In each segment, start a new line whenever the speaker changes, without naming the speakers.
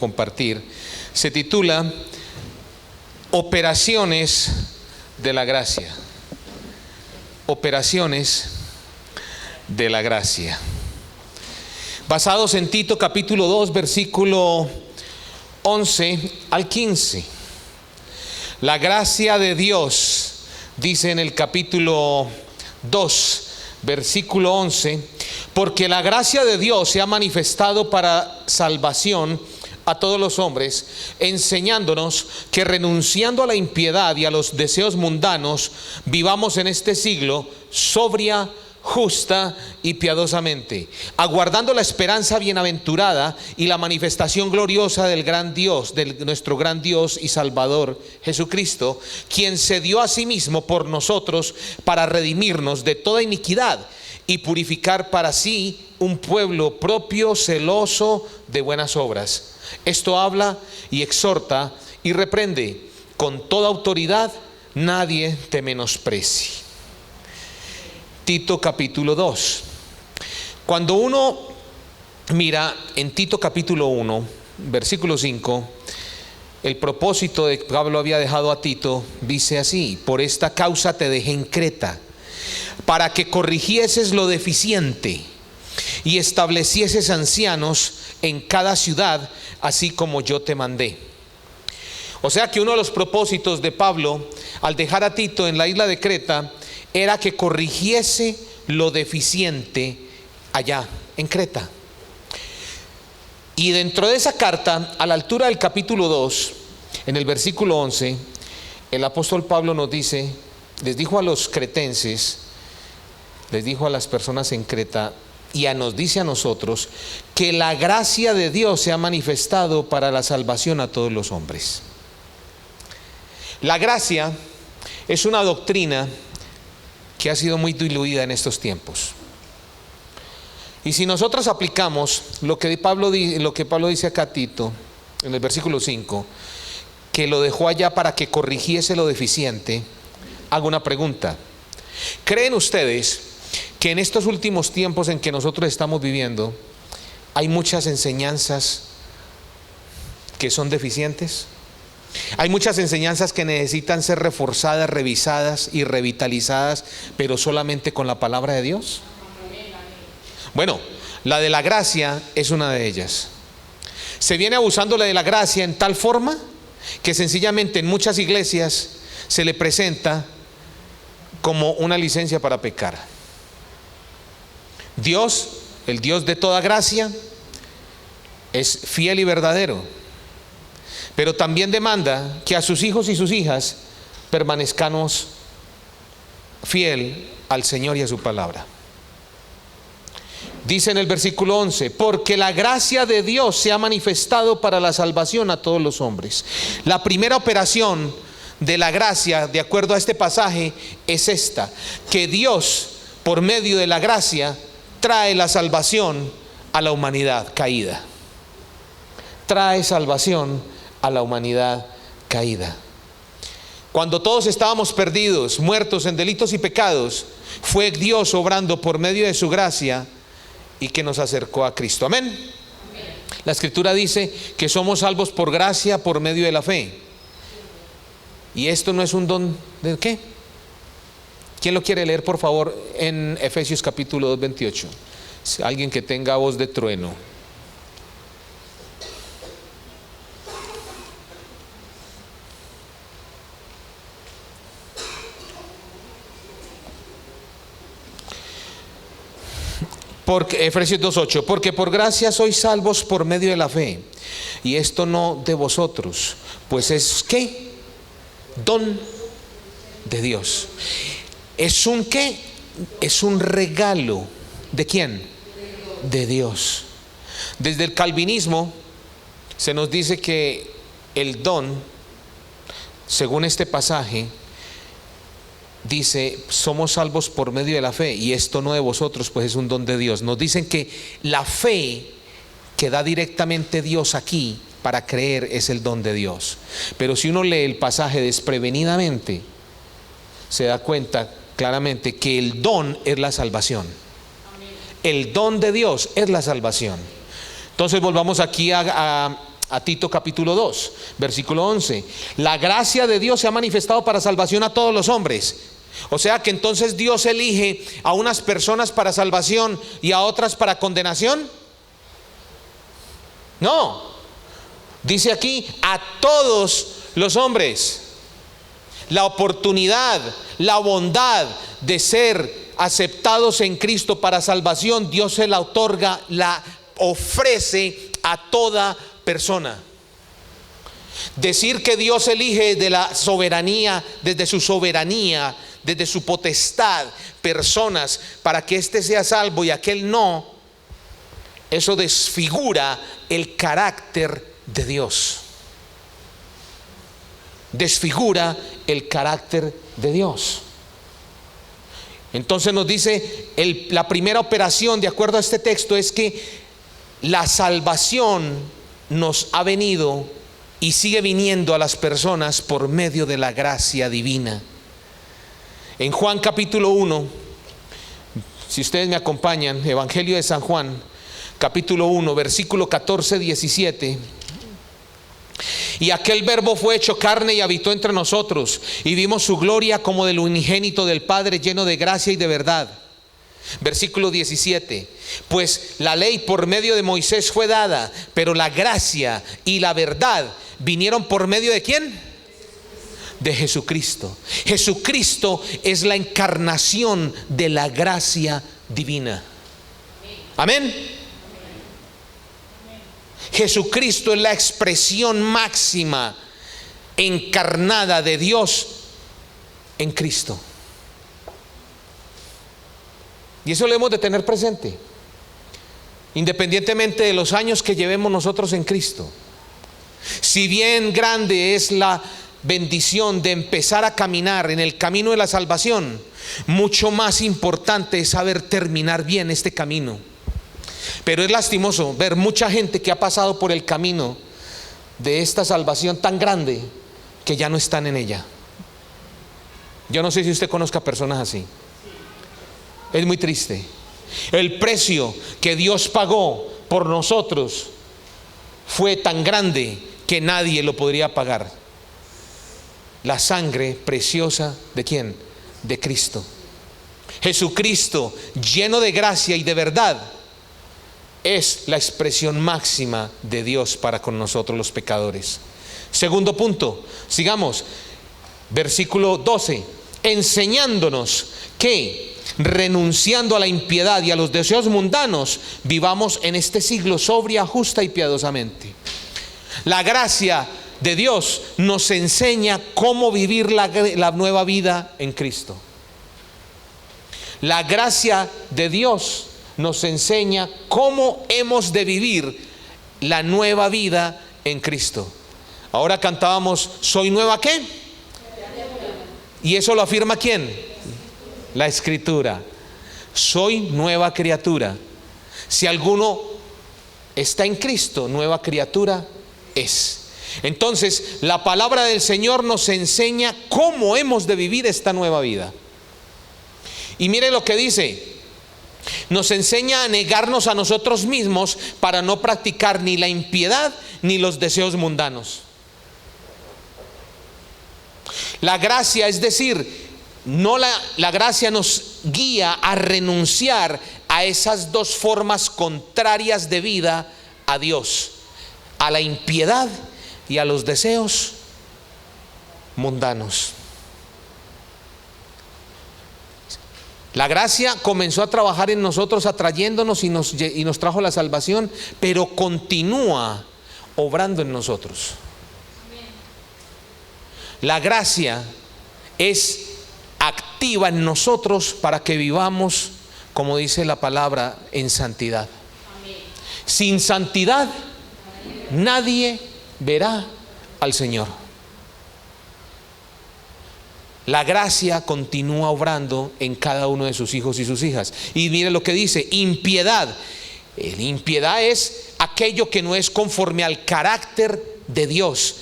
compartir se titula Operaciones de la Gracia. Operaciones de la Gracia. Basados en Tito capítulo 2, versículo 11 al 15. La gracia de Dios, dice en el capítulo 2, versículo 11, porque la gracia de Dios se ha manifestado para salvación a todos los hombres, enseñándonos que renunciando a la impiedad y a los deseos mundanos, vivamos en este siglo sobria, justa y piadosamente, aguardando la esperanza bienaventurada y la manifestación gloriosa del gran Dios, de nuestro gran Dios y Salvador Jesucristo, quien se dio a sí mismo por nosotros para redimirnos de toda iniquidad y purificar para sí un pueblo propio, celoso de buenas obras. Esto habla y exhorta y reprende con toda autoridad, nadie te menosprecie. Tito capítulo 2. Cuando uno mira en Tito capítulo 1, versículo 5, el propósito de Pablo había dejado a Tito, dice así: por esta causa te dejé en Creta, para que corrigieses lo deficiente y establecieses ancianos en cada ciudad, así como yo te mandé. O sea que uno de los propósitos de Pablo al dejar a Tito en la isla de Creta era que corrigiese lo deficiente allá en Creta. Y dentro de esa carta, a la altura del capítulo 2, en el versículo 11, el apóstol Pablo nos dice, les dijo a los cretenses, les dijo a las personas en Creta, y nos dice a nosotros, que la gracia de Dios se ha manifestado para la salvación a todos los hombres. La gracia es una doctrina que ha sido muy diluida en estos tiempos. Y si nosotros aplicamos lo que Pablo dice acá a Tito, en el versículo 5, que lo dejó allá para que corrigiese lo deficiente, hago una pregunta. ¿Creen ustedes que en estos últimos tiempos en que nosotros estamos viviendo hay muchas enseñanzas que son deficientes? Hay muchas enseñanzas que necesitan ser reforzadas, revisadas y revitalizadas, pero solamente con la palabra de Dios. Bueno, la de la gracia es una de ellas. Se viene abusando la de la gracia en tal forma que sencillamente en muchas iglesias se le presenta como una licencia para pecar. Dios, el Dios de toda gracia, es fiel y verdadero, pero también demanda que a sus hijos y sus hijas permanezcamos fiel al Señor y a su palabra. Dice en el versículo 11, porque la gracia de Dios se ha manifestado para la salvación a todos los hombres. La primera operación de la gracia, de acuerdo a este pasaje, es esta: que Dios, por medio de la gracia, trae la salvación a la humanidad caída. Trae salvación a la humanidad caída. Cuando todos estábamos perdidos, muertos en delitos y pecados, fue Dios obrando por medio de su gracia y que nos acercó a Cristo. Amén. Amén. La Escritura dice que somos salvos por gracia por medio de la fe. Y esto no es un don ¿de qué? ¿Quién lo quiere leer, por favor, en Efesios capítulo 2, 28? Alguien que tenga voz de trueno. Porque, Efesios 2:8, porque por gracia sois salvos por medio de la fe, y esto no de vosotros, pues es ¿qué? Don de Dios. ¿Es un qué? Es un regalo. ¿De quién? De Dios. Desde el calvinismo se nos dice que el don, según este pasaje, dice, somos salvos por medio de la fe, y esto no de vosotros, pues es un don de Dios. Nos dicen que la fe que da directamente Dios aquí para creer es el don de Dios. Pero si uno lee el pasaje desprevenidamente, se da cuenta claramente que el don es la salvación. El don de Dios es la salvación. Entonces volvamos aquí a a Tito capítulo 2, versículo 11. La gracia de Dios se ha manifestado para salvación a todos los hombres. O sea que entonces Dios elige a unas personas para salvación y a otras para condenación. No, dice aquí a todos los hombres. La oportunidad, la bondad de ser aceptados en Cristo para salvación, Dios se la otorga, la ofrece a toda persona. Decir que Dios elige de la soberanía, desde su potestad, personas para que éste sea salvo y aquel no, eso desfigura el carácter de Dios. Desfigura el carácter de Dios. Entonces nos dice la primera operación, de acuerdo a este texto, es que la salvación nos ha venido y sigue viniendo a las personas por medio de la gracia divina. En Juan capítulo 1, si ustedes me acompañan, Evangelio de San Juan, capítulo 1, versículo 14-17. Y aquel verbo fue hecho carne y habitó entre nosotros, y vimos su gloria como del unigénito del Padre, lleno de gracia y de verdad. Versículo 17. Pues la ley por medio de Moisés fue dada, pero la gracia y la verdad vinieron por medio de ¿quién? De Jesucristo. Jesucristo es la encarnación de la gracia divina. Amén. Jesucristo es la expresión máxima encarnada de Dios en Cristo. Y eso lo hemos de tener presente, independientemente de los años que llevemos nosotros en Cristo. Si bien grande es la bendición de empezar a caminar en el camino de la salvación, mucho más importante es saber terminar bien este camino. Pero es lastimoso ver mucha gente que ha pasado por el camino de esta salvación tan grande que ya no están en ella. Yo no sé si usted conozca personas así. Es muy triste. El precio que Dios pagó por nosotros fue tan grande que nadie lo podría pagar. La sangre preciosa ¿de quién? De Cristo. Jesucristo, lleno de gracia y de verdad, es la expresión máxima de Dios para con nosotros los pecadores. Segundo punto, sigamos. Versículo 12. Enseñándonos que, renunciando a la impiedad y a los deseos mundanos, vivamos en este siglo sobria, justa y piadosamente. La gracia de Dios nos enseña cómo vivir la nueva vida en Cristo. La gracia de Dios nos enseña cómo hemos de vivir la nueva vida en Cristo. Ahora cantábamos, ¿soy nueva qué? Y eso lo afirma ¿quién? La Escritura. Soy nueva criatura. Si alguno está en Cristo, nueva criatura es. Entonces, la palabra del Señor nos enseña cómo hemos de vivir esta nueva vida. Y mire lo que dice. Nos enseña a negarnos a nosotros mismos para no practicar ni la impiedad ni los deseos mundanos. La gracia, es decir, la gracia nos guía a renunciar a esas dos formas contrarias de vida a Dios, a la impiedad y a los deseos mundanos. La gracia comenzó a trabajar en nosotros, atrayéndonos y nos trajo la salvación, pero continúa obrando en nosotros. La gracia es activa en nosotros para que vivamos, como dice la palabra, en santidad. Sin santidad nadie verá al Señor. La gracia continúa obrando en cada uno de sus hijos y sus hijas. Y mire lo que dice, impiedad. La impiedad es aquello que no es conforme al carácter de Dios,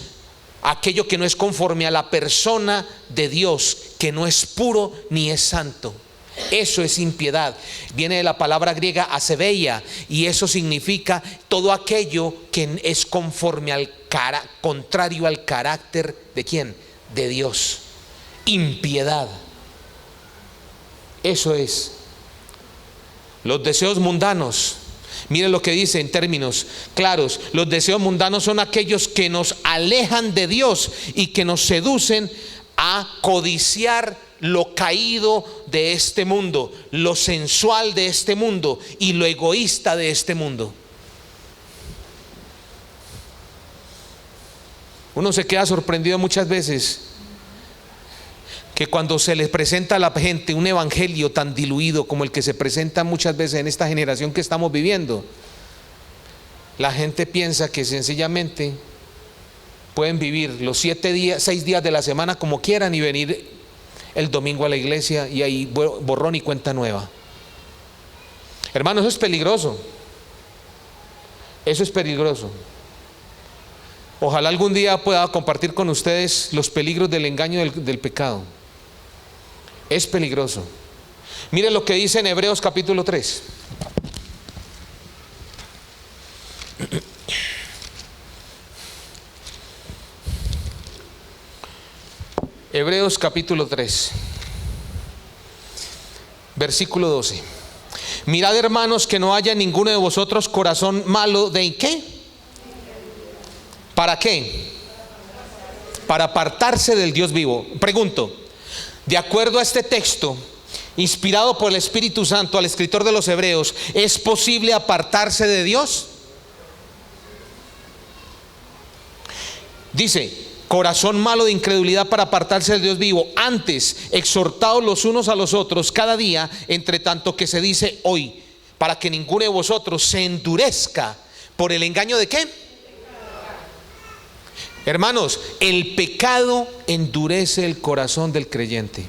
aquello que no es conforme a la persona de Dios, que no es puro ni es santo. Eso es impiedad. Viene de la palabra griega asebeia, y eso significa todo aquello que es conforme al contrario al carácter ¿de quién? De Dios. Impiedad. Eso es. Los deseos mundanos. Miren lo que dice en términos claros. Los deseos mundanos son aquellos que nos alejan de Dios y que nos seducen a codiciar lo caído de este mundo, lo sensual de este mundo y lo egoísta de este mundo. Uno se queda sorprendido muchas veces que cuando se les presenta a la gente un evangelio tan diluido como el que se presenta muchas veces en esta generación que estamos viviendo, la gente piensa que sencillamente pueden vivir los 6 días de la semana como quieran y venir el domingo a la iglesia y ahí borrón y cuenta nueva. Hermanos, eso es peligroso. Eso es peligroso. Ojalá algún día pueda compartir con ustedes los peligros del engaño del pecado. Es peligroso. Miren lo que dice en Hebreos capítulo 3. Hebreos capítulo 3, versículo 12. Mirad, hermanos, que no haya en ninguno de vosotros corazón malo ¿de qué? ¿Para qué? Para apartarse del Dios vivo. Pregunto, de acuerdo a este texto, inspirado por el Espíritu Santo al escritor de los Hebreos, ¿es posible apartarse de Dios? Dice, corazón malo de incredulidad para apartarse del Dios vivo. Antes, exhortaos los unos a los otros cada día, entre tanto que se dice hoy, para que ninguno de vosotros se endurezca por el engaño ¿de qué? Hermanos, el pecado endurece el corazón del creyente.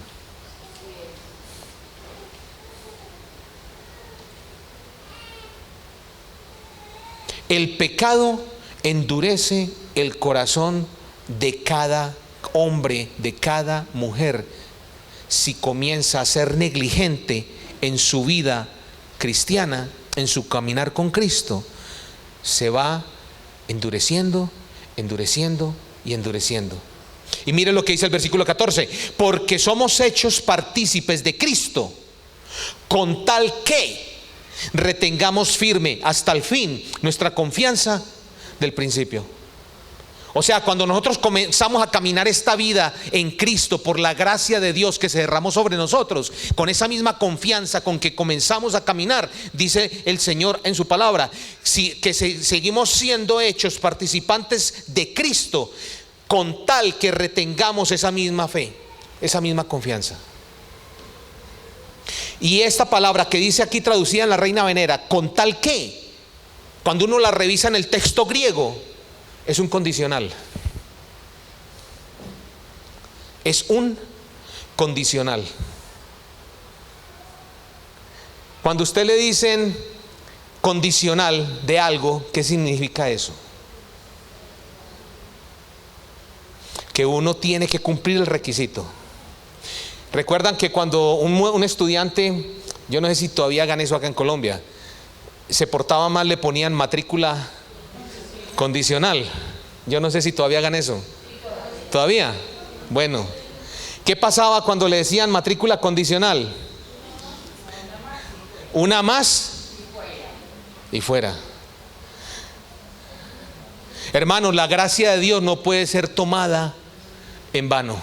El pecado endurece el corazón de cada hombre, de cada mujer, si comienza a ser negligente en su vida cristiana, en su caminar con Cristo, se va endureciendo, endureciendo y endureciendo. Y mire lo que dice el versículo 14: porque somos hechos partícipes de Cristo, con tal que retengamos firme hasta el fin nuestra confianza del principio. O sea, cuando nosotros comenzamos a caminar esta vida en Cristo por la gracia de Dios que se derramó sobre nosotros, con esa misma confianza con que comenzamos a caminar, dice el Señor en su palabra, que seguimos siendo hechos participantes de Cristo, con tal que retengamos esa misma fe, esa misma confianza. Y esta palabra que dice aquí traducida en la Reina Venera, con tal que, cuando uno la revisa en el texto griego, es un condicional. Es un condicional. Cuando usted le dicen condicional de algo, ¿qué significa eso? Que uno tiene que cumplir el requisito. Recuerdan que cuando un estudiante, yo no sé si todavía hagan eso acá en Colombia, se portaba mal, le ponían matrícula condicional. Yo no sé si todavía hagan eso. ¿Todavía? Bueno, ¿qué pasaba cuando le decían matrícula condicional? Una más y fuera. Hermanos, la gracia de Dios no puede ser tomada en vano.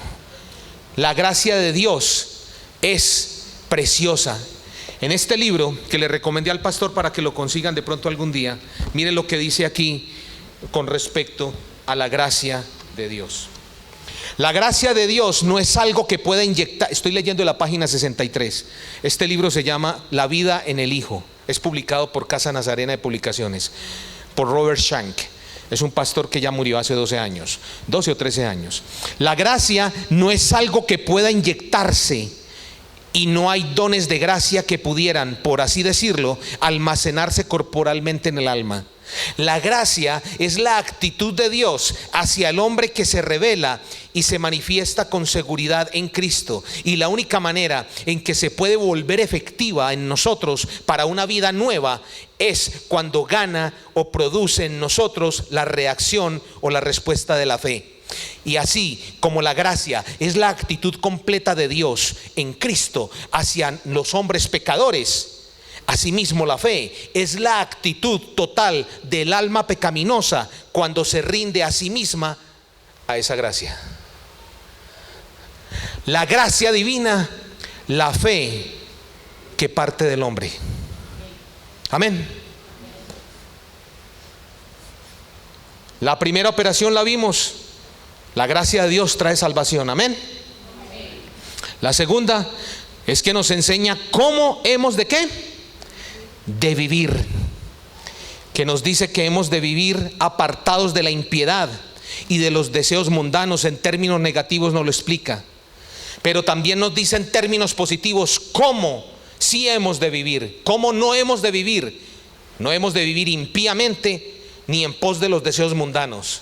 La gracia de Dios es preciosa. En este libro que le recomendé al pastor para que lo consigan de pronto algún día, miren lo que dice aquí con respecto a la gracia de Dios. La gracia de Dios no es algo que pueda inyectar. Estoy leyendo la página 63. Este libro se llama La vida en el Hijo. Es publicado por Casa Nazarena de Publicaciones, por Robert Shank. Es un pastor que ya murió hace 12 años, 12 o 13 años. La gracia no es algo que pueda inyectarse, y no hay dones de gracia que pudieran, por así decirlo, almacenarse corporalmente en el alma. La gracia es la actitud de Dios hacia el hombre que se revela y se manifiesta con seguridad en Cristo. Y la única manera en que se puede volver efectiva en nosotros para una vida nueva es cuando gana o produce en nosotros la reacción o la respuesta de la fe. Y así como la gracia es la actitud completa de Dios en Cristo hacia los hombres pecadores, asimismo la fe es la actitud total del alma pecaminosa cuando se rinde a sí misma a esa gracia. La gracia divina, la fe que parte del hombre. Amén. La primera operación la vimos. La gracia de Dios trae salvación. Amén. La segunda es que nos enseña cómo hemos de ¿qué? De vivir, que nos dice que hemos de vivir apartados de la impiedad y de los deseos mundanos. En términos negativos nos lo explica, pero también nos dice en términos positivos cómo sí hemos de vivir, cómo no hemos de vivir. No hemos de vivir impíamente ni en pos de los deseos mundanos,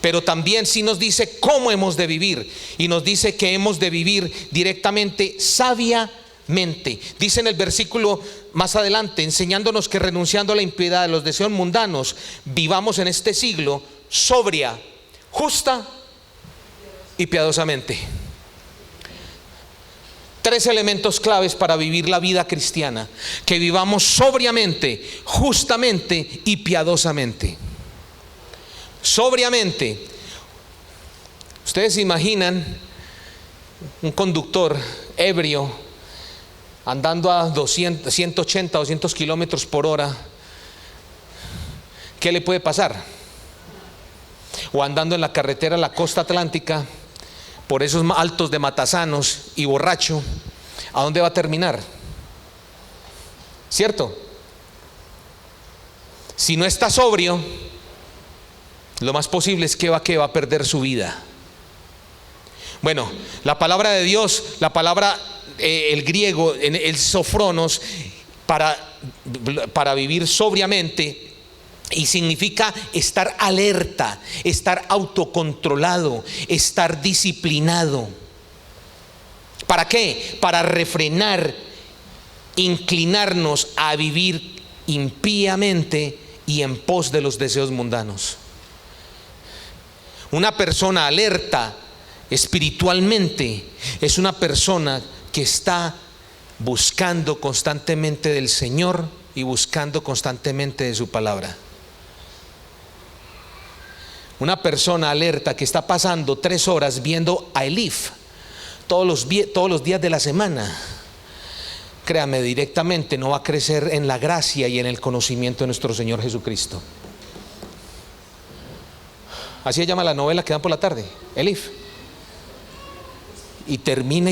pero también sí nos dice cómo hemos de vivir, y nos dice que hemos de vivir directamente sabiamente. Dice en el versículo más adelante, enseñándonos que renunciando a la impiedad de los deseos mundanos, vivamos en este siglo sobria, justa y piadosamente. Tres elementos claves para vivir la vida cristiana: que vivamos sobriamente, justamente y piadosamente. Sobriamente. Ustedes se imaginan un conductor ebrio andando a 180, 200 kilómetros por hora. ¿Qué le puede pasar? O andando en la carretera a la costa atlántica por esos altos de Matasanos y borracho, ¿a dónde va a terminar? ¿Cierto? Si no está sobrio, lo más posible es que va a perder su vida. Bueno, la palabra de Dios, la palabra el griego, el sofronos, para vivir sobriamente, y significa estar alerta, estar autocontrolado, estar disciplinado. ¿Para qué? Para refrenar, inclinarnos a vivir impíamente y en pos de los deseos mundanos. Una persona alerta espiritualmente es una persona que está buscando constantemente del Señor y buscando constantemente de su palabra. Una persona alerta que está pasando 3 horas viendo a Elif todos los días de la semana, créame, directamente no va a crecer en la gracia y en el conocimiento de nuestro Señor Jesucristo. Así se llama la novela que dan por la tarde, Elif. Y termina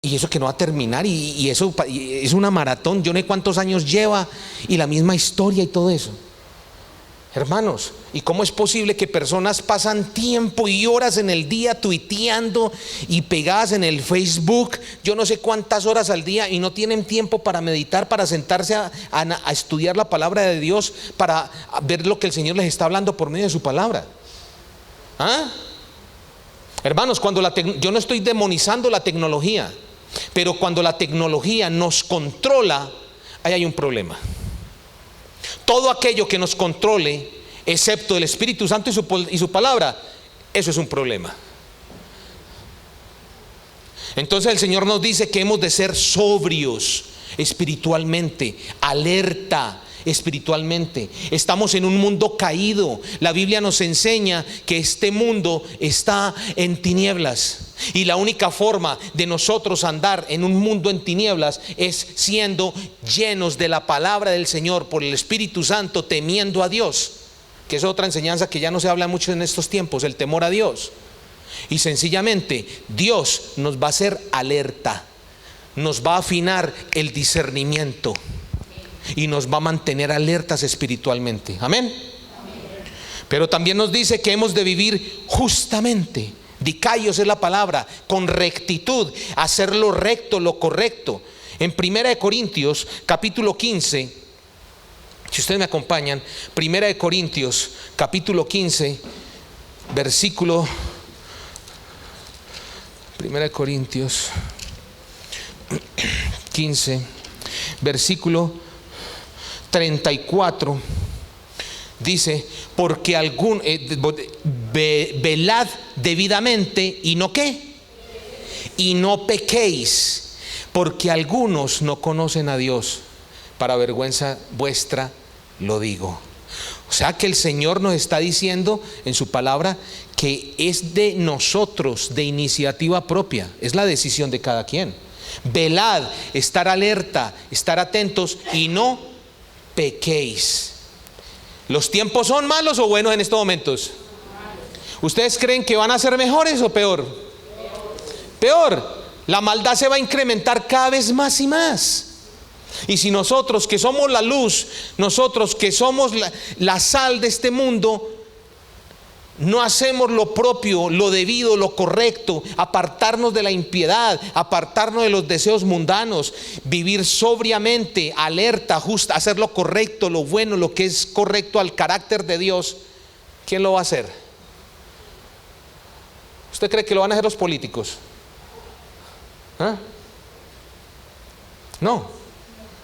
y eso que no va a terminar, y eso es una maratón. Yo no sé cuántos años lleva y la misma historia y todo eso. Hermanos, ¿y cómo es posible que personas pasan tiempo y horas en el día tuiteando y pegadas en el Facebook, yo no sé cuántas horas al día, y no tienen tiempo para meditar, para sentarse a estudiar la palabra de Dios, para ver lo que el Señor les está hablando por medio de su palabra? ¿Ah? Hermanos, yo no estoy demonizando la tecnología, pero cuando la tecnología nos controla, ahí hay un problema. Todo aquello que nos controle, excepto el Espíritu Santo y su palabra, eso es un problema. Entonces el Señor nos dice que hemos de ser sobrios espiritualmente, alerta espiritualmente. Estamos en un mundo caído. La Biblia nos enseña que este mundo está en tinieblas, y la única forma de nosotros andar en un mundo en tinieblas es siendo llenos de la palabra del Señor por el Espíritu Santo, temiendo a Dios, que es otra enseñanza que ya no se habla mucho en estos tiempos, el temor a Dios. Y sencillamente Dios nos va a hacer alerta, nos va a afinar el discernimiento y nos va a mantener alertas espiritualmente. Amén. Pero también nos dice que hemos de vivir justamente. Dikaios es la palabra, con rectitud, hacer lo recto, lo correcto. En 1 Corintios capítulo 15, Si ustedes me acompañan, Primera de Corintios, capítulo 15, versículo... Primera de Corintios 15, versículo 34, dice, porque velad debidamente y no qué, y no pequéis, porque algunos no conocen a Dios, para vergüenza vuestra lo digo. O sea que el Señor nos está diciendo en su palabra que es de nosotros, de iniciativa propia, es la decisión de cada quien. Velad, estar alerta, estar atentos y no pequéis. ¿Los tiempos son malos o buenos en estos momentos? ¿Ustedes creen que van a ser mejores o peor? Peor. La maldad se va a incrementar cada vez más y más. Y si nosotros que somos la luz, nosotros que somos la sal de este mundo, no hacemos lo propio, lo debido, lo correcto, apartarnos de la impiedad, apartarnos de los deseos mundanos, vivir sobriamente, alerta, justa, hacer lo correcto, lo bueno, lo que es correcto al carácter de Dios, ¿quién lo va a hacer? ¿Usted cree que lo van a hacer los políticos? ¿Ah? No.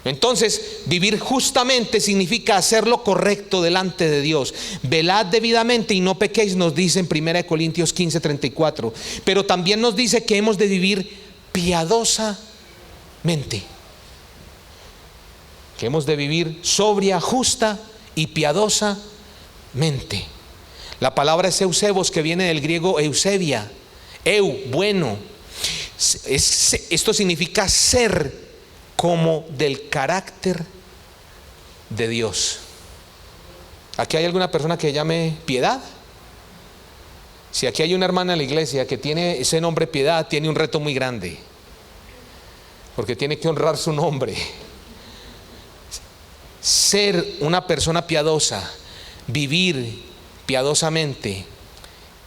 Entonces, vivir justamente significa hacer lo correcto delante de Dios. Velad debidamente y no pequéis, nos dice en 1 Corintios 15, 34. Pero también nos dice que hemos de vivir piadosamente. Que hemos de vivir sobria, justa y piadosamente. La palabra es eusebos, que viene del griego eusebia. Bueno. Esto significa ser como del carácter de Dios. ¿Aquí hay alguna persona que llame Piedad? Si aquí hay una hermana en la iglesia que tiene ese nombre Piedad, tiene un reto muy grande, porque tiene que honrar su nombre. Ser una persona piadosa, vivir piadosamente,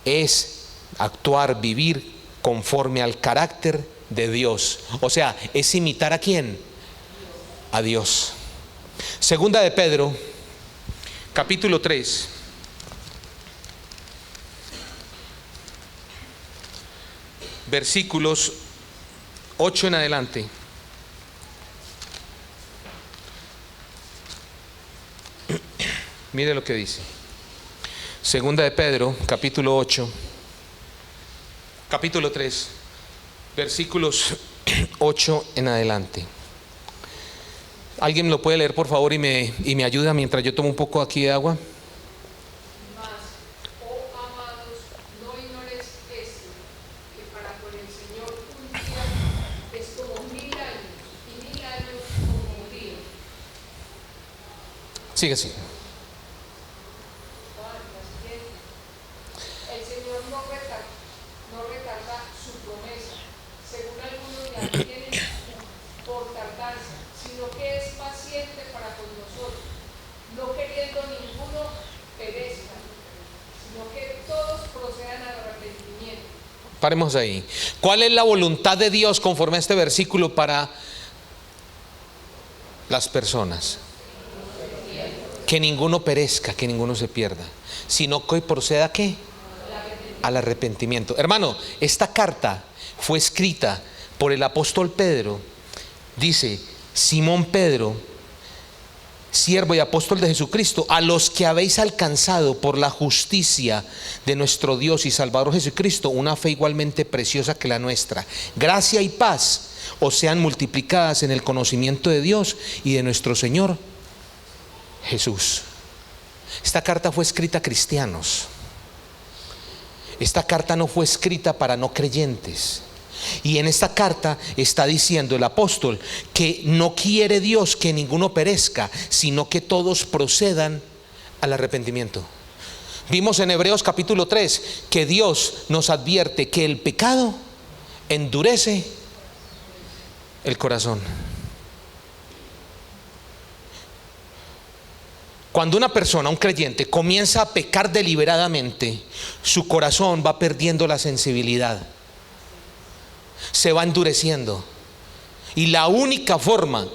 es actuar, vivir conforme al carácter de Dios. O sea, es imitar ¿a quién? A Dios. Segunda de Pedro, capítulo 3, versículos 8 en adelante. Mire lo que dice. Segunda de Pedro, capítulo 8, capítulo 3, versículos 8 en adelante. ¿Alguien lo puede leer por favor y me ayuda mientras yo tomo un poco aquí de agua?
Mas, oh amados, no ignores esto, que para con el Señor un día es como 1000 años, y 1000 años como un día.
Sigue así.
El Señor no retarda su promesa, según algunos la tienen por tardanza, sino que es paciente para con nosotros, no queriendo ninguno perezca, sino que todos procedan al arrepentimiento.
Paremos ahí. ¿Cuál es la voluntad de Dios conforme a este versículo para las personas? Que ninguno perezca, que ninguno se pierda, sino que proceda ¿a qué? Al arrepentimiento. Hermano, esta carta fue escrita por el apóstol Pedro. Dice: Simón Pedro, siervo y apóstol de Jesucristo, a los que habéis alcanzado por la justicia de nuestro Dios y Salvador Jesucristo una fe igualmente preciosa que la nuestra. Gracia y paz os sean multiplicadas en el conocimiento de Dios y de nuestro Señor Jesús. Esta carta fue escrita a cristianos. Esta carta no fue escrita para no creyentes. Y en esta carta está diciendo el apóstol que no quiere Dios que ninguno perezca, sino que todos procedan al arrepentimiento. Vimos en Hebreos capítulo 3 que Dios nos advierte que el pecado endurece el corazón. Cuando una persona, un creyente, comienza a pecar deliberadamente, su corazón va perdiendo la sensibilidad, se va endureciendo. Y la única forma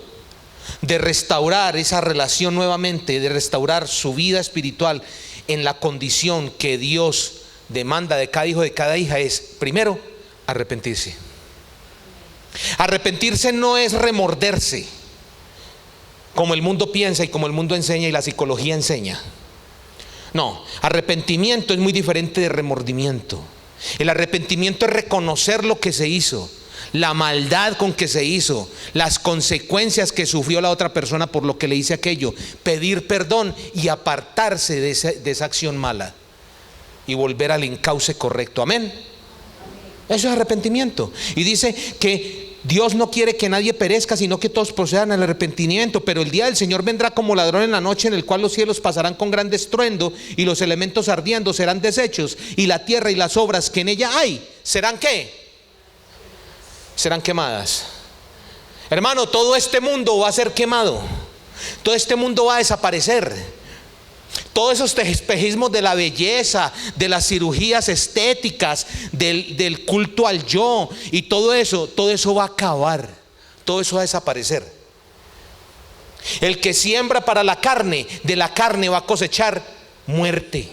de restaurar esa relación nuevamente, de restaurar su vida espiritual en la condición que Dios demanda de cada hijo, de cada hija, es primero arrepentirse. Arrepentirse no es remorderse, como el mundo piensa y como el mundo enseña y la psicología enseña. No, arrepentimiento es muy diferente de remordimiento. El arrepentimiento es reconocer lo que se hizo, la maldad con que se hizo, las consecuencias que sufrió la otra persona por lo que le hice aquello, pedir perdón y apartarse de esa acción mala y volver al encauce correcto. Amén. Eso es arrepentimiento. Y dice que Dios no quiere que nadie perezca, sino que todos procedan al arrepentimiento. Pero el día del Señor vendrá como ladrón en la noche, en el cual los cielos pasarán con gran estruendo y los elementos ardiendo serán deshechos, y la tierra y las obras que en ella hay serán ¿qué? Serán quemadas. Hermano, todo este mundo va a ser quemado. Todo este mundo va a desaparecer. Todos esos espejismos de la belleza, de las cirugías estéticas, del culto al yo y todo eso va a acabar. Todo eso va a desaparecer. El que siembra para la carne, de la carne va a cosechar muerte.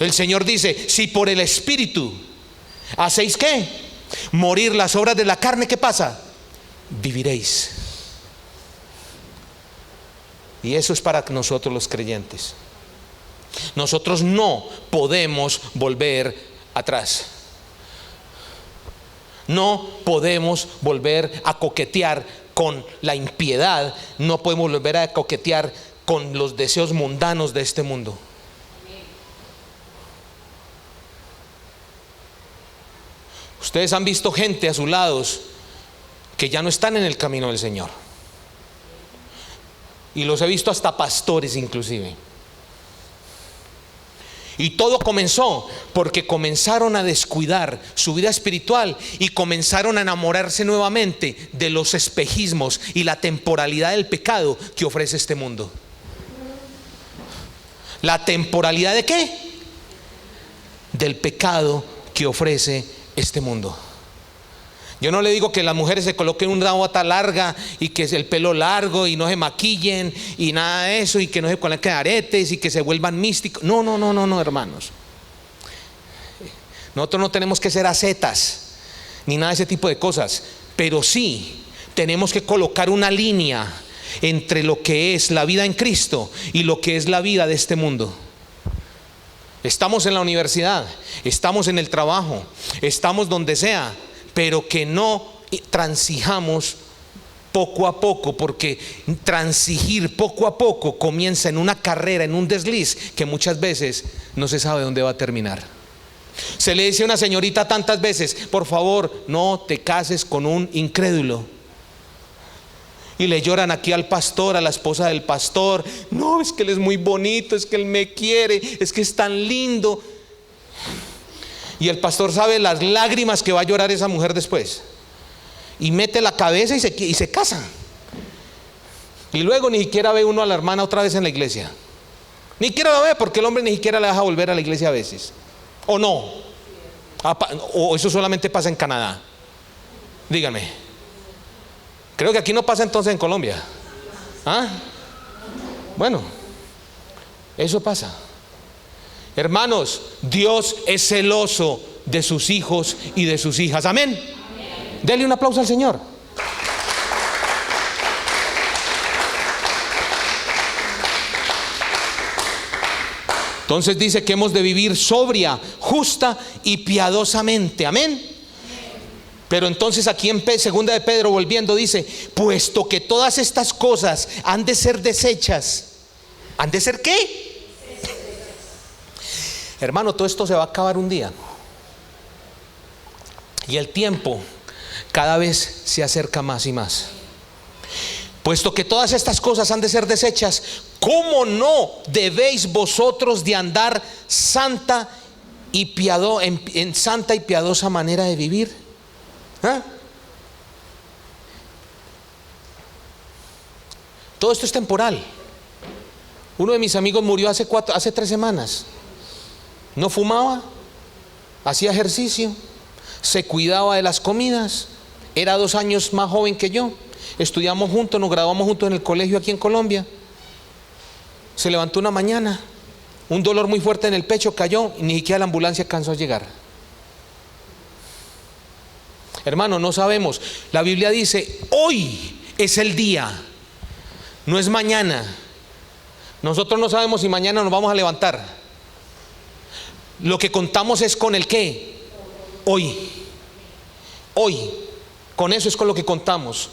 El Señor dice: si por el Espíritu hacéis ¿qué? Morir las obras de la carne, ¿qué pasa? Viviréis. Y eso es para nosotros los creyentes. Nosotros no podemos volver atrás. No podemos volver a coquetear con la impiedad. No podemos volver a coquetear con los deseos mundanos de este mundo. Ustedes han visto gente a sus lados que ya no están en el camino del Señor. Y los he visto hasta pastores inclusive. Y todo comenzó porque comenzaron a descuidar su vida espiritual y comenzaron a enamorarse nuevamente de los espejismos y la temporalidad del pecado que ofrece este mundo. ¿La temporalidad de qué? Del pecado que ofrece este mundo. Yo no le digo que las mujeres se coloquen una bota larga y que el pelo largo y no se maquillen y nada de eso, y que no se coloquen aretes y que se vuelvan místicos. No, hermanos. Nosotros no tenemos que ser ascetas ni nada de ese tipo de cosas, pero sí tenemos que colocar una línea entre lo que es la vida en Cristo y lo que es la vida de este mundo. Estamos en la universidad, estamos en el trabajo, estamos donde sea, pero que no transijamos poco a poco, porque transigir poco a poco comienza en una carrera, en un desliz que muchas veces no se sabe dónde va a terminar. Se le dice a una señorita tantas veces: por favor, no te cases con un incrédulo. Y le lloran aquí al pastor, a la esposa del pastor: no, es que él es muy bonito, es que él me quiere, es que es tan lindo. Y el pastor sabe las lágrimas que va a llorar esa mujer después. Y mete la cabeza y se casa. Y luego ni siquiera ve uno a la hermana otra vez en la iglesia. Ni siquiera la ve, porque el hombre ni siquiera la deja volver a la iglesia a veces. ¿O no? ¿O eso solamente pasa en Canadá? Díganme. Creo que aquí no pasa entonces en Colombia. ¿Ah? Bueno, eso pasa. Hermanos, Dios es celoso de sus hijos y de sus hijas. Amén. Dele un aplauso al Señor. Entonces dice que hemos de vivir sobria, justa y piadosamente. Amén. Pero entonces aquí en segunda de Pedro, volviendo, dice: puesto que todas estas cosas han de ser desechas. ¿Han de ser qué? Hermano, todo esto se va a acabar un día. Y el tiempo cada vez se acerca más y más. Puesto que todas estas cosas han de ser desechas, ¿cómo no debéis vosotros de andar santa y en santa y piadosa manera de vivir? ¿Ah? Todo esto es temporal. Uno de mis amigos murió hace 3 semanas. No fumaba, hacía ejercicio, se cuidaba de las comidas, era 2 años más joven que yo. Estudiamos juntos, nos graduamos juntos en el colegio aquí en Colombia. Se levantó una mañana, un dolor muy fuerte en el pecho, cayó y ni siquiera la ambulancia alcanzó a llegar. Hermano, no sabemos. La Biblia dice, hoy es el día, no es mañana. Nosotros no sabemos si mañana nos vamos a levantar. Lo que contamos es con el qué. Hoy. Con eso es con lo que contamos.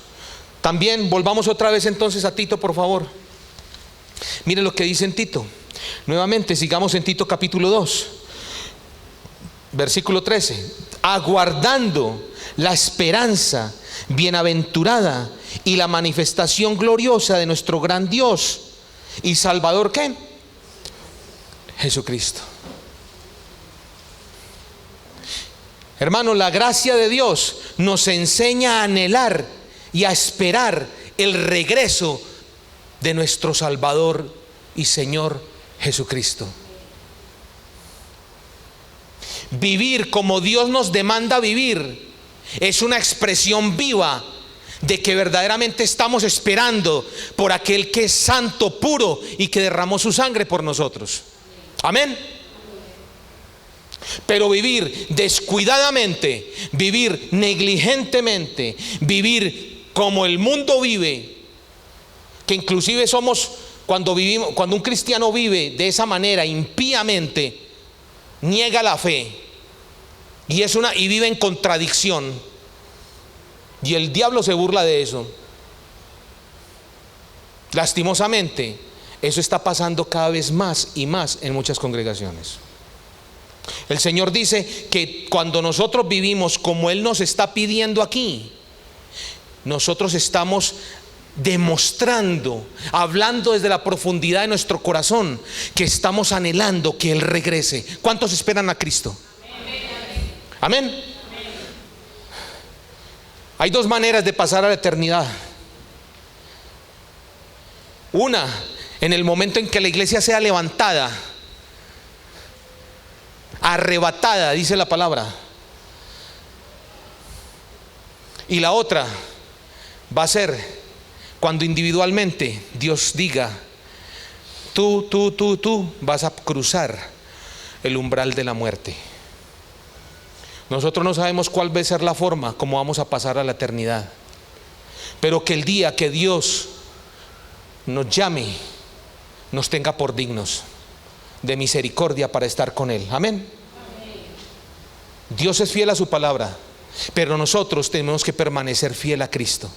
También volvamos otra vez entonces a Tito, por favor. Mire lo que dice en Tito. Nuevamente sigamos en Tito capítulo 2, versículo 13. Aguardando la esperanza bienaventurada y la manifestación gloriosa de nuestro gran Dios y Salvador, ¿qué? Jesucristo. Hermano, la gracia de Dios nos enseña a anhelar y a esperar el regreso de nuestro Salvador y Señor Jesucristo. Vivir como Dios nos demanda vivir es una expresión viva de que verdaderamente estamos esperando por aquel que es santo, puro y que derramó su sangre por nosotros. Amén. Pero vivir descuidadamente, vivir negligentemente, vivir como el mundo vive, que inclusive somos, cuando un cristiano vive de esa manera impíamente, niega la fe y vive en contradicción, y el diablo se burla de eso. Lastimosamente, eso está pasando cada vez más y más en muchas congregaciones. El Señor dice que cuando nosotros vivimos como Él nos está pidiendo aquí, nosotros estamos demostrando, hablando desde la profundidad de nuestro corazón, que estamos anhelando que Él regrese. ¿Cuántos esperan a Cristo? Amén. Hay 2 maneras de pasar a la eternidad. Una, en el momento en que la iglesia sea levantada, arrebatada, dice la palabra. Y la otra va a ser cuando individualmente Dios diga, tú vas a cruzar el umbral de la muerte. Nosotros no sabemos cuál va a ser la forma como vamos a pasar a la eternidad, pero que el día que Dios nos llame, nos tenga por dignos de misericordia para estar con Él. Amén. Dios es fiel a su palabra, pero nosotros tenemos que permanecer fiel a Cristo.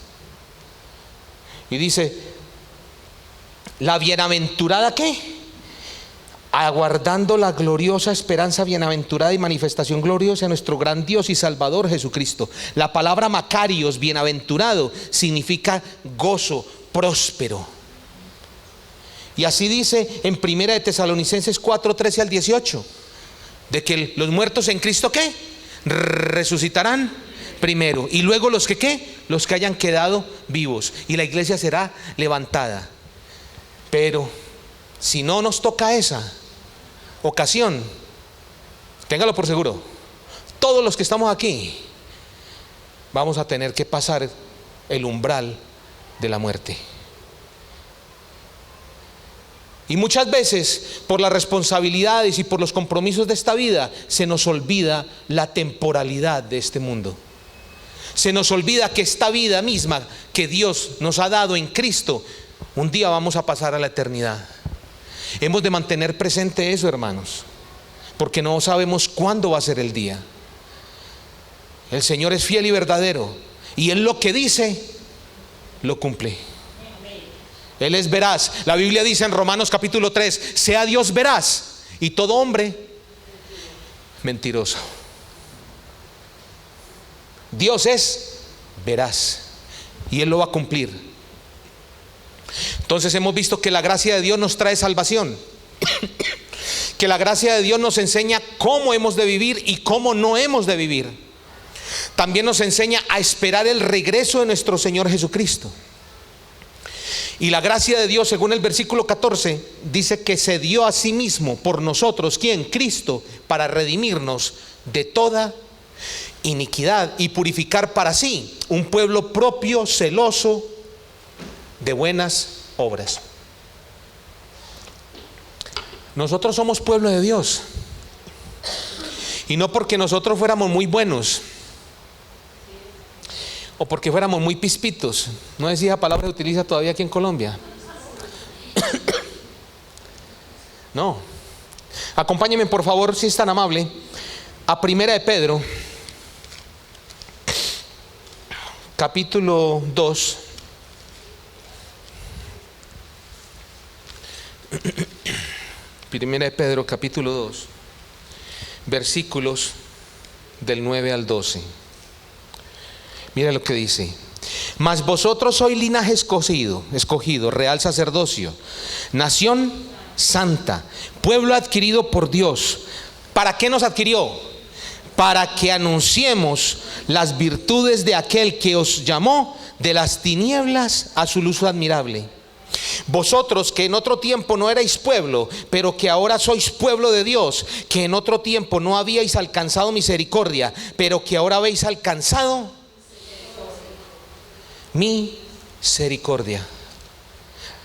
Y dice, la bienaventurada ¿qué? Aguardando la gloriosa esperanza bienaventurada y manifestación gloriosa de nuestro gran Dios y Salvador Jesucristo. La palabra Macarios, bienaventurado, significa gozo, próspero. Y así dice en 1 de Tesalonicenses 4, 13 al 18, de que los muertos en Cristo ¿qué? Resucitarán primero, y luego los que ¿qué? Los que hayan quedado vivos, y la iglesia será levantada. Pero si no nos toca esa ocasión, téngalo por seguro, todos los que estamos aquí vamos a tener que pasar el umbral de la muerte. Y muchas veces, por las responsabilidades y por los compromisos de esta vida, se nos olvida la temporalidad de este mundo. Se nos olvida que esta vida misma que Dios nos ha dado en Cristo, un día vamos a pasar a la eternidad. Hemos de mantener presente eso, hermanos, porque no sabemos cuándo va a ser el día. El Señor es fiel y verdadero, y Él lo que dice, lo cumple. Él es veraz. La Biblia dice en Romanos capítulo 3, sea Dios veraz y todo hombre mentiroso. Dios es veraz y Él lo va a cumplir. Entonces hemos visto que la gracia de Dios nos trae salvación, que la gracia de Dios nos enseña cómo hemos de vivir y cómo no hemos de vivir. También nos enseña a esperar el regreso de nuestro Señor Jesucristo. Y la gracia de Dios, según el versículo 14, dice que se dio a sí mismo por nosotros, ¿quién? Cristo, para redimirnos de toda iniquidad y purificar para sí un pueblo propio, celoso de buenas obras. Nosotros somos pueblo de Dios, y no porque nosotros fuéramos muy buenos o porque fuéramos muy pispitos. No sé si esa palabra se utiliza todavía aquí en Colombia. No. Acompáñenme por favor, si es tan amable, a Primera de Pedro, capítulo 2. Primera de Pedro, capítulo 2, versículos del 9 al 12. Mira lo que dice: mas vosotros sois linaje escogido, real sacerdocio, nación santa, pueblo adquirido por Dios. ¿Para qué nos adquirió? Para que anunciemos las virtudes de aquel que os llamó de las tinieblas a su luz admirable. Vosotros que en otro tiempo no erais pueblo, pero que ahora sois pueblo de Dios, que en otro tiempo no habíais alcanzado misericordia, pero que ahora habéis alcanzado misericordia.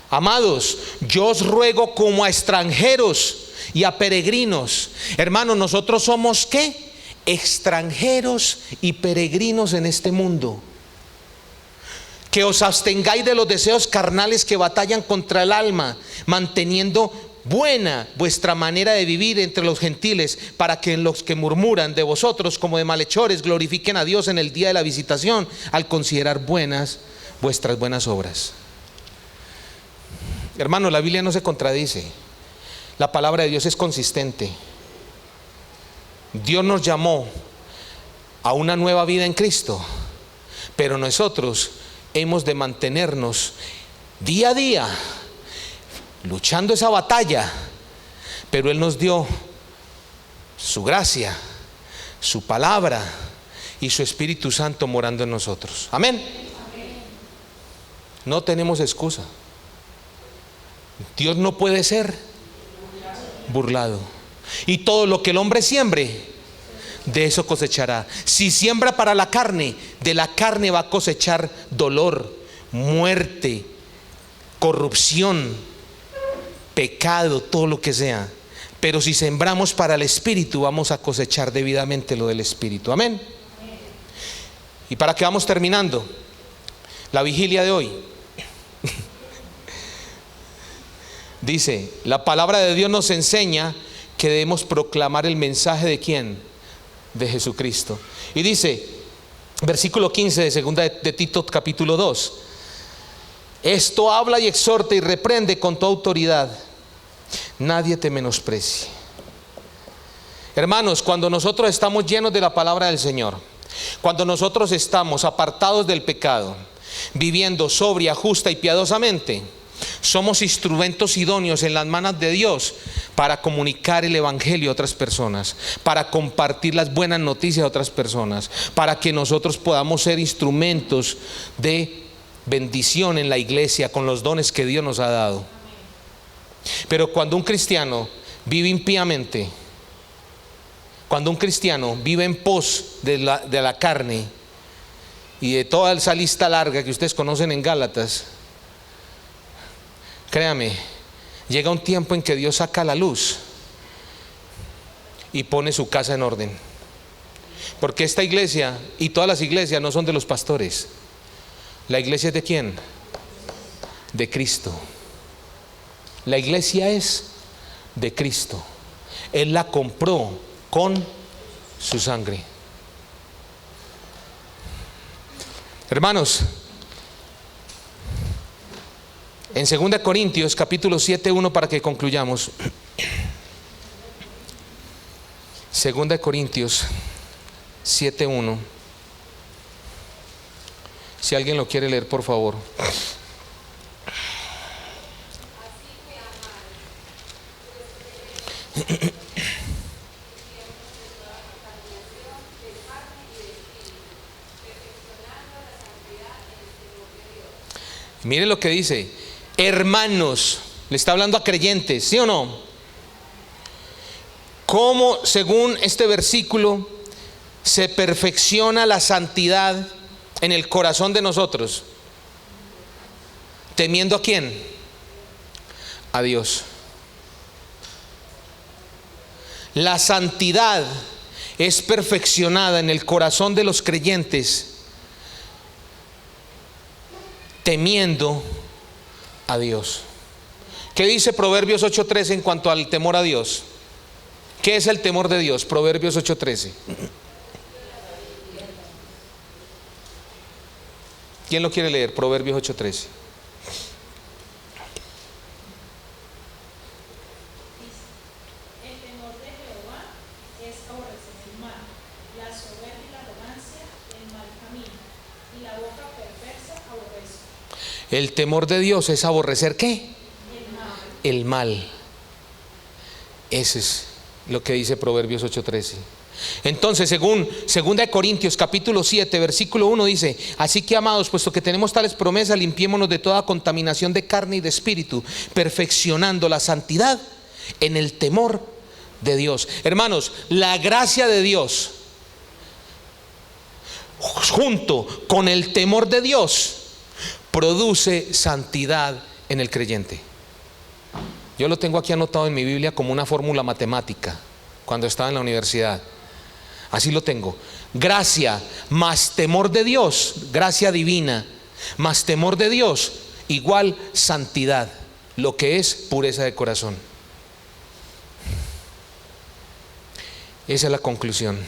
Amados, yo os ruego como a extranjeros y a peregrinos. Hermanos, nosotros somos ¿qué? Extranjeros y peregrinos en este mundo. Que os abstengáis de los deseos carnales que batallan contra el alma, manteniendo buena vuestra manera de vivir entre los gentiles, para que los que murmuran de vosotros como de malhechores glorifiquen a Dios en el día de la visitación, al considerar buenas vuestras buenas obras. Hermano, la Biblia no se contradice. La palabra de Dios es consistente. Dios nos llamó a una nueva vida en Cristo, pero nosotros hemos de mantenernos día a día luchando esa batalla. Pero Él nos dio su gracia, su palabra y su Espíritu Santo morando en nosotros. Amén. No tenemos excusa. Dios no puede ser burlado. Y todo lo que el hombre siembre, de eso cosechará. Si siembra para la carne, de la carne va a cosechar dolor, muerte, corrupción, pecado, todo lo que sea. Pero si sembramos para el Espíritu, vamos a cosechar debidamente lo del Espíritu. Amén. Y para que vamos terminando la vigilia de hoy, dice, la palabra de Dios nos enseña que debemos proclamar el mensaje de ¿quién? De Jesucristo. Y dice, versículo 15 de segunda de Tito capítulo 2: esto habla y exhorta y reprende con toda autoridad. Nadie te menosprecie. Hermanos, cuando nosotros estamos llenos de la palabra del Señor, cuando nosotros estamos apartados del pecado, viviendo sobria, justa y piadosamente, somos instrumentos idóneos en las manos de Dios para comunicar el evangelio a otras personas, para compartir las buenas noticias a otras personas, para que nosotros podamos ser instrumentos de bendición en la iglesia con los dones que Dios nos ha dado. Pero cuando un cristiano vive impíamente, cuando un cristiano vive en pos de la carne y de toda esa lista larga que ustedes conocen en Gálatas, créame, llega un tiempo en que Dios saca la luz y pone su casa en orden. Porque esta iglesia y todas las iglesias no son de los pastores. ¿La iglesia es de quién? De Cristo. La iglesia es de Cristo. Él la compró con su sangre. Hermanos, en 2 Corintios capítulo 7:1, para que concluyamos. 2 Corintios 7:1. Si alguien lo quiere leer, por favor. Mire lo que dice: hermanos, le está hablando a creyentes, ¿sí o no? Como según este versículo se perfecciona la santidad en el corazón de nosotros? ¿Temiendo a quién? A Dios. La santidad es perfeccionada en el corazón de los creyentes temiendo a Dios. ¿Qué dice Proverbios 8:13 en cuanto al temor a Dios? ¿Qué es el temor de Dios? Proverbios 8:13. ¿Quién lo quiere leer? Proverbios 8:13. El temor de Dios es aborrecer ¿qué? El mal. Ese es lo que dice Proverbios 8:13. Entonces, según 2 Corintios capítulo 7 versículo 1 dice: así que, amados, puesto que tenemos tales promesas, limpiémonos de toda contaminación de carne y de espíritu, perfeccionando la santidad en el temor de Dios. Hermanos, la gracia de Dios junto con el temor de Dios produce santidad en el creyente. Yo lo tengo aquí anotado en mi Biblia como una fórmula matemática cuando estaba en la universidad. Así lo tengo: gracia más temor de Dios, gracia divina más temor de Dios igual santidad, lo que es pureza de corazón. Esa es la conclusión.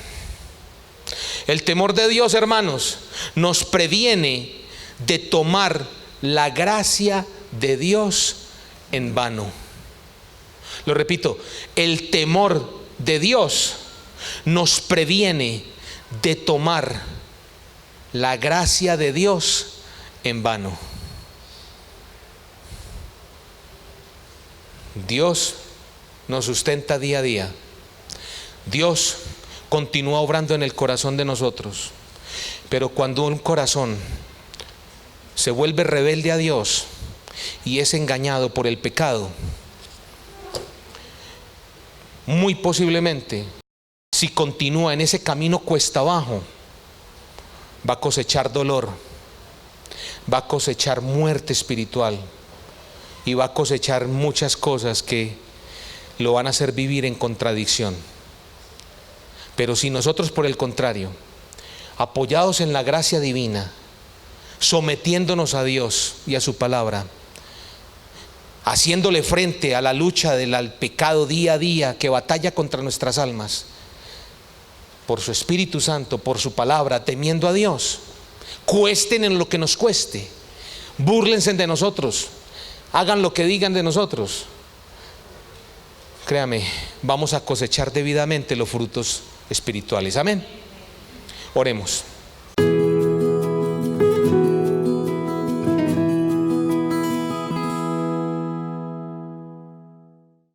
El temor de Dios, hermanos, nos previene de tomar la gracia de Dios en vano. Lo repito, el temor de Dios nos previene de tomar la gracia de Dios en vano. Dios nos sustenta día a día. Dios continúa obrando en el corazón de nosotros. Pero cuando un corazón se vuelve rebelde a Dios y es engañado por el pecado, muy posiblemente, si continúa en ese camino cuesta abajo, va a cosechar dolor, va a cosechar muerte espiritual y va a cosechar muchas cosas que lo van a hacer vivir en contradicción. Pero si nosotros, por el contrario, apoyados en la gracia divina, sometiéndonos a Dios y a su palabra, haciéndole frente a la lucha del pecado día a día que batalla contra nuestras almas, por su Espíritu Santo, por su palabra, temiendo a Dios, cuesten en lo que nos cueste, búrlense de nosotros, hagan lo que digan de nosotros, créame, vamos a cosechar debidamente los frutos espirituales. Amén. Oremos.